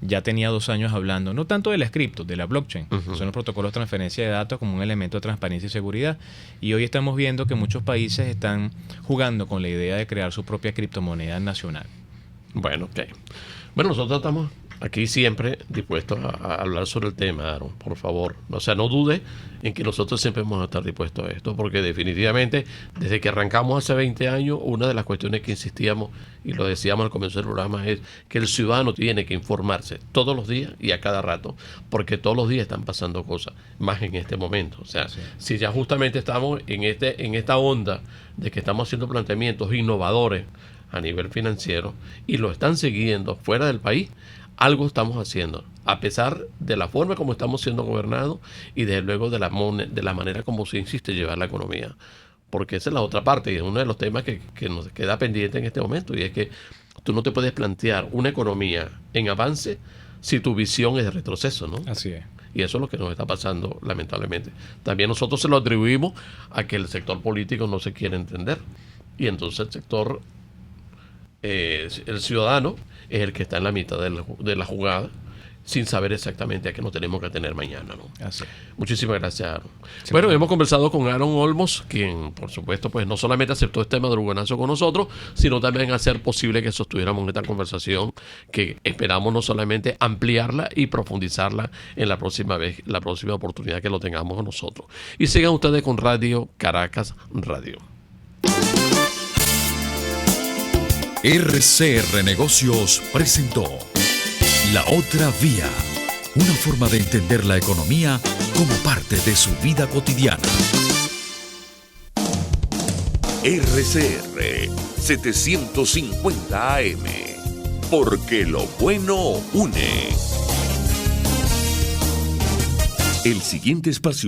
ya tenía 2 años hablando, no tanto de las cripto, de la blockchain, que son los protocolos de transferencia de datos como un elemento de transparencia y seguridad. Y hoy estamos viendo que muchos países están jugando con la idea de crear su propia criptomoneda nacional.
Bueno, ok. Bueno, nosotros estamos Aquí siempre dispuestos a hablar sobre el tema, Aaron, por favor. O sea, no dude en que nosotros siempre vamos a estar dispuestos a esto, porque definitivamente, desde que arrancamos hace 20 años, una de las cuestiones que insistíamos, y lo decíamos al comienzo del programa, es que el ciudadano tiene que informarse todos los días y a cada rato, porque todos los días están pasando cosas, más en este momento. O sea, si ya justamente estamos en esta onda de que estamos haciendo planteamientos innovadores a nivel financiero y lo están siguiendo fuera del país, algo estamos haciendo, a pesar de la forma como estamos siendo gobernados y desde luego de la manera como se insiste en llevar la economía. Porque esa es la otra parte y es uno de los temas que nos queda pendiente en este momento, y es que tú no te puedes plantear una economía en avance si tu visión es de retroceso, ¿no?
Así es.
Y eso es lo que nos está pasando, lamentablemente. También nosotros se lo atribuimos a que el sector político no se quiere entender. Y entonces el sector, el ciudadano, es el que está en la mitad de la jugada, sin saber exactamente a qué nos tenemos que tener mañana, ¿no?
Así.
Muchísimas gracias, Aaron. Bueno, hemos conversado con Aaron Olmos, quien, por supuesto, pues no solamente aceptó este madrugonazo con nosotros, sino también hacer posible que sostuviéramos esta conversación, que esperamos no solamente ampliarla y profundizarla en la próxima oportunidad que lo tengamos nosotros. Y sigan ustedes con Radio Caracas Radio.
RCR Negocios presentó La Otra Vía, una forma de entender la economía como parte de su vida cotidiana.
RCR 750 AM, porque lo bueno une. El siguiente espacio